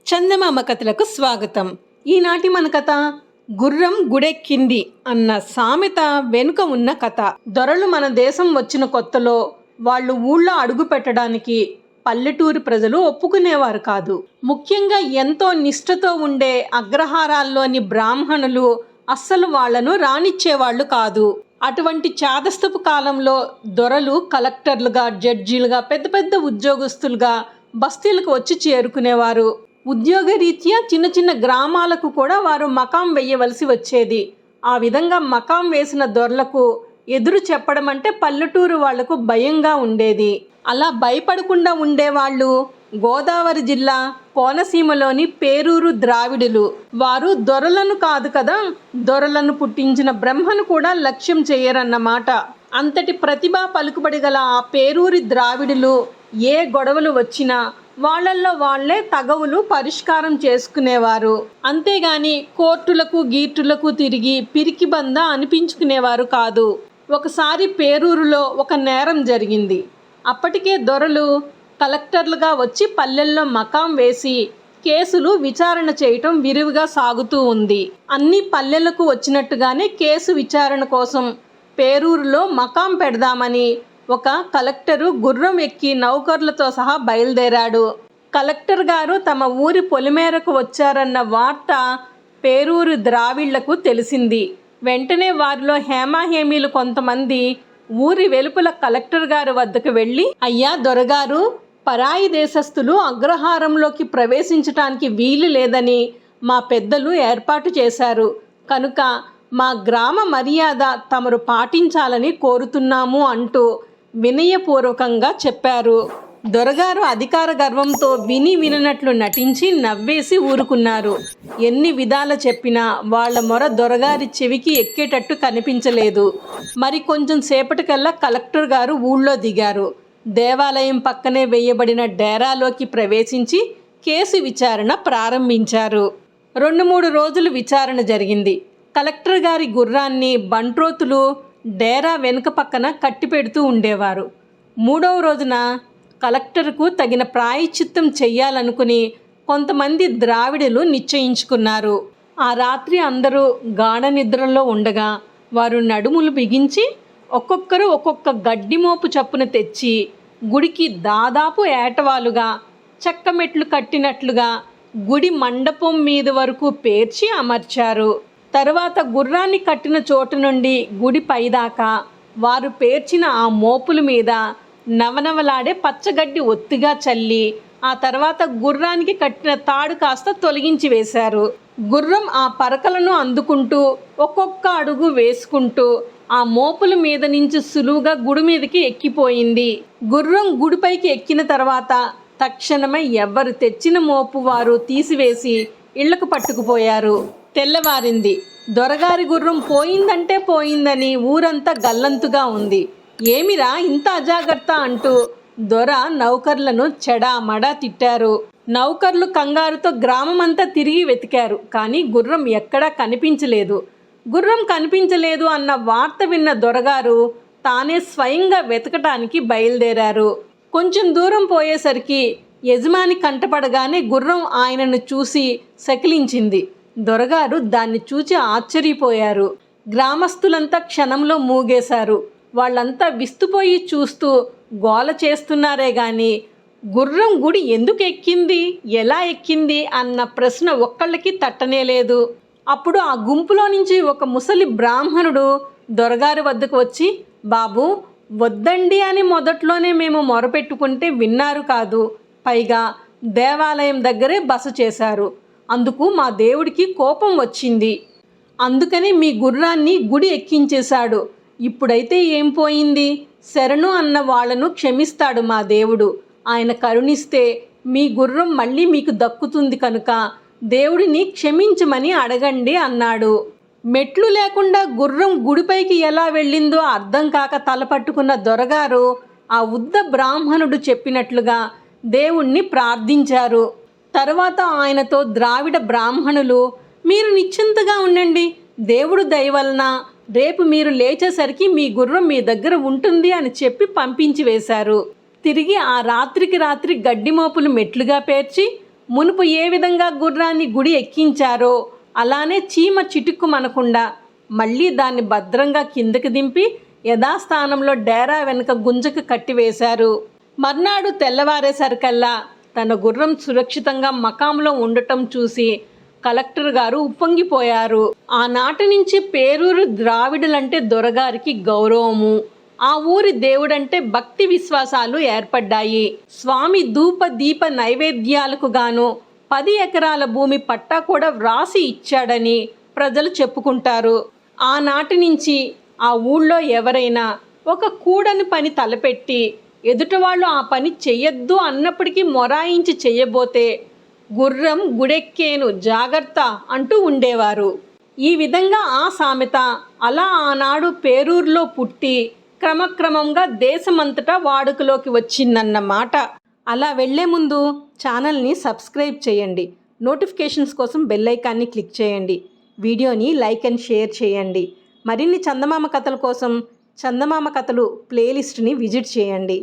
చందమామ కథలకు స్వాగతం. ఈనాటి మన కథ గుర్రం గుడెక్కింది అన్న సామెత వెనుక ఉన్న కథ. దొరలు మన దేశం వచ్చిన కొత్తలో వాళ్ళు ఊళ్ళో అడుగు పెట్టడానికి పల్లెటూరు ప్రజలు ఒప్పుకునేవారు కాదు. ముఖ్యంగా ఎంతో నిష్ఠతో ఉండే అగ్రహారాల్లోని బ్రాహ్మణులు అస్సలు వాళ్లను రానిచ్చేవాళ్లు కాదు. అటువంటి చాదస్తపు కాలంలో దొరలు కలెక్టర్లుగా, జడ్జీలుగా, పెద్ద పెద్ద ఉద్యోగస్తులుగా బస్తీలకు వచ్చి చేరుకునేవారు. ఉద్యోగరీత్యా చిన్న చిన్న గ్రామాలకు కూడా వారు మకాం వేయవలసి వచ్చేది. ఆ విధంగా మకాం వేసిన దొరలకు ఎదురు చెప్పడం అంటే పల్లెటూరు వాళ్లకు భయంగా ఉండేది. అలా భయపడకుండా ఉండేవాళ్ళు గోదావరి జిల్లా కోనసీమలోని పేరూరు ద్రావిడులు. వారు దొరలను కాదు కదా, దొరలను పుట్టించిన బ్రహ్మను కూడా లక్ష్యం చేయరన్నమాట. అంతటి ప్రతిభా పలుకుబడి గల ఆ పేరూరి ద్రావిడులు ఏ గొడవలు వచ్చినా వాళ్ళల్లో వాళ్లే తగవులు పరిష్కారం చేసుకునేవారు. అంతేగాని కోర్టులకు గీర్టులకు తిరిగి పిరికి బంద అనిపించుకునేవారు కాదు. ఒకసారి పేరూరులో ఒక నేరం జరిగింది. అప్పటికే దొరలు కలెక్టర్లుగా వచ్చి పల్లెల్లో మకాం వేసి కేసులు విచారణ చేయటం విరివిగా సాగుతూ ఉంది. అన్ని పల్లెలకు వచ్చినట్టుగానే కేసు విచారణ కోసం పేరూరులో మకాం పెడదామని ఒక కలెక్టరు గుర్రం ఎక్కి నౌకర్లతో సహా బయలుదేరాడు. కలెక్టర్ గారు తమ ఊరి పొలిమేరకు వచ్చారన్న వార్త పేరూరు ద్రావిళ్లకు తెలిసింది. వెంటనే వారిలో హేమాహేమీలు కొంతమంది ఊరి వెలుపల కలెక్టర్ గారి వద్దకు వెళ్ళి, అయ్యా దొరగారు, పరాయి దేశస్థులు అగ్రహారంలోకి ప్రవేశించటానికి వీలు లేదని మా పెద్దలు ఏర్పాటు చేశారు కనుక మా గ్రామ మర్యాద తమరు పాటించాలని కోరుతున్నాము అంటూ వినయపూర్వకంగా చెప్పారు. దొరగారు అధికార గర్వంతో విననట్లు నటించి నవ్వేసి ఊరుకున్నారు. ఎన్ని విధాల చెప్పినా వాళ్ల మొర దొరగారి చెవికి ఎక్కేటట్టు కనిపించలేదు. మరి కొంచెం సేపటికల్లా కలెక్టర్ గారు ఊళ్ళో దిగారు. దేవాలయం పక్కనే వేయబడిన డేరాలోకి ప్రవేశించి కేసు విచారణ ప్రారంభించారు. 2-3 రోజులు విచారణ జరిగింది. కలెక్టర్ గారి గుర్రాన్ని బంట్రోతులు డేరా వెనుక పక్కన కట్టిపెడుతూ ఉండేవారు. 3వ రోజున కలెక్టర్కు తగిన ప్రాయశ్చిత్తం చెయ్యాలనుకుని కొంతమంది ద్రావిడులు నిశ్చయించుకున్నారు. ఆ రాత్రి అందరూ గాఢ నిద్రలో ఉండగా వారు నడుములు బిగించి ఒక్కొక్కరు ఒక్కొక్క గడ్డి మోపు చప్పున తెచ్చి గుడికి దాదాపు ఏటవాలుగా చెక్కమెట్లు కట్టినట్లుగా గుడి మండపం మీద వరకు పేర్చి అమర్చారు. తరువాత గుర్రాన్ని కట్టిన చోటు నుండి గుడి పైదాకా వారు పేర్చిన ఆ మోపుల మీద నవనవలాడే పచ్చగడ్డి ఒత్తిగా చల్లి ఆ తర్వాత గుర్రానికి కట్టిన తాడు కాస్త తొలగించి వేశారు. గుర్రం ఆ పరకలను అందుకుంటూ ఒక్కొక్క అడుగు వేసుకుంటూ ఆ మోపుల మీద నుంచి సులువుగా గుడి మీదకి ఎక్కిపోయింది. గుర్రం గుడిపైకి ఎక్కిన తర్వాత తక్షణమే ఎవరు తెచ్చిన మోపు వారు తీసివేసి ఇళ్లకు పట్టుకుపోయారు. తెల్లవారింది. దొరగారి గుర్రం పోయిందంటే పోయిందని ఊరంతా గల్లంతుగా ఉంది. ఏమిరా ఇంత అజాగ్రత్త అంటూ దొర నౌకర్లను చెడామడా తిట్టారు. నౌకర్లు కంగారుతో గ్రామమంతా తిరిగి వెతికారు. కానీ గుర్రం ఎక్కడా కనిపించలేదు. గుర్రం కనిపించలేదు అన్న వార్త విన్న దొరగారు తానే స్వయంగా వెతకటానికి బయలుదేరారు. కొంచెం దూరం పోయేసరికి యజమాని కంటపడగానే గుర్రం ఆయనను చూసి సకిలించింది. దొరగారు దాన్ని చూచి ఆశ్చర్యపోయారు. గ్రామస్తులంతా క్షణంలో మూగేశారు. వాళ్ళంతా విస్తుపోయి చూస్తూ గోల చేస్తున్నారే గాని గుర్రం గుడి ఎందుకు ఎక్కింది, ఎలా ఎక్కింది అన్న ప్రశ్న ఒక్కళ్ళకి తట్టనేలేదు. అప్పుడు ఆ గుంపులో నుంచి ఒక ముసలి బ్రాహ్మణుడు దొరగారి వద్దకు వచ్చి, బాబు వద్దండి అని మొదట్లోనే మేము మొరపెట్టుకుంటే విన్నారు కాదు, పైగా దేవాలయం దగ్గరే బస చేశారు. అందుకు మా దేవుడికి కోపం వచ్చింది. అందుకని మీ గుర్రాన్ని గుడి ఎక్కించేశాడు. ఇప్పుడైతే ఏం పోయింది, శరణు అన్న వాళ్లను క్షమిస్తాడు మా దేవుడు. ఆయన కరుణిస్తే మీ గుర్రం మళ్ళీ మీకు దక్కుతుంది కనుక దేవుడిని క్షమించమని అడగండి అన్నాడు. మెట్లు లేకుండా గుర్రం గుడిపైకి ఎలా వెళ్ళిందో అర్థం కాక తలపట్టుకున్న దొరగారు ఆ ఉద్ద బ్రాహ్మణుడు చెప్పినట్లుగా దేవుణ్ణి ప్రార్థించారు. తరువాత ఆయనతో ద్రావిడ బ్రాహ్మణులు, మీరు నిశ్చింతగా ఉండండి, దేవుడు దయ వలన రేపు మీరు లేచేసరికి మీ గుర్రం మీ దగ్గర ఉంటుంది అని చెప్పి పంపించి వేశారు. తిరిగి ఆ రాత్రికి రాత్రి గడ్డి మోపులు మెట్లుగా పేర్చి మునుపు ఏ విధంగా గుర్రాన్ని గుడి ఎక్కించారో అలానే చీమ చిటుక్కుమనకుండా మళ్ళీ దాన్ని భద్రంగా కిందకి దింపి యథాస్థానంలో డేరా వెనుక గుంజకు కట్టివేశారు. మర్నాడు తెల్లవారేసరికల్లా తన గుర్రం సురక్షితంగా మకాంలో ఉండటం చూసి కలెక్టర్ గారు ఉప్పొంగిపోయారు. ఆనాటి నుంచి పేరూరు ద్రావిడులంటే దొరగారికి గౌరవము, ఆ ఊరి దేవుడంటే భక్తి విశ్వాసాలు ఏర్పడ్డాయి. స్వామి ధూప దీప నైవేద్యాలకు గాను 10 ఎకరాల భూమి పట్టా కూడా వ్రాసి ఇచ్చాడని ప్రజలు చెప్పుకుంటారు. ఆనాటి నుంచి ఆ ఊళ్ళో ఎవరైనా ఒక కూడని పని తలపెట్టి ఎదుటివాళ్ళు ఆ పని చెయ్యొద్దు అన్నప్పటికీ మొరాయించి చెయ్యబోతే గుర్రం గుడెక్కేను జాగ్రత్త అంటూ ఉండేవారు. ఈ విధంగా ఆ సామెత అలా ఆనాడు పేరూరులో పుట్టి క్రమక్రమంగా దేశమంతటా వాడుకలోకి వచ్చిందన్నమాట. అలా వెళ్లే ముందు ఛానల్ని సబ్స్క్రైబ్ చేయండి, నోటిఫికేషన్స్ కోసం బెల్ ఐకాన్ని క్లిక్ చేయండి, వీడియోని లైక్ అండ్ షేర్ చేయండి. మరిన్ని చందమామ కథల కోసం చందమామ కథలు ప్లేలిస్ట్ని విజిట్ చేయండి.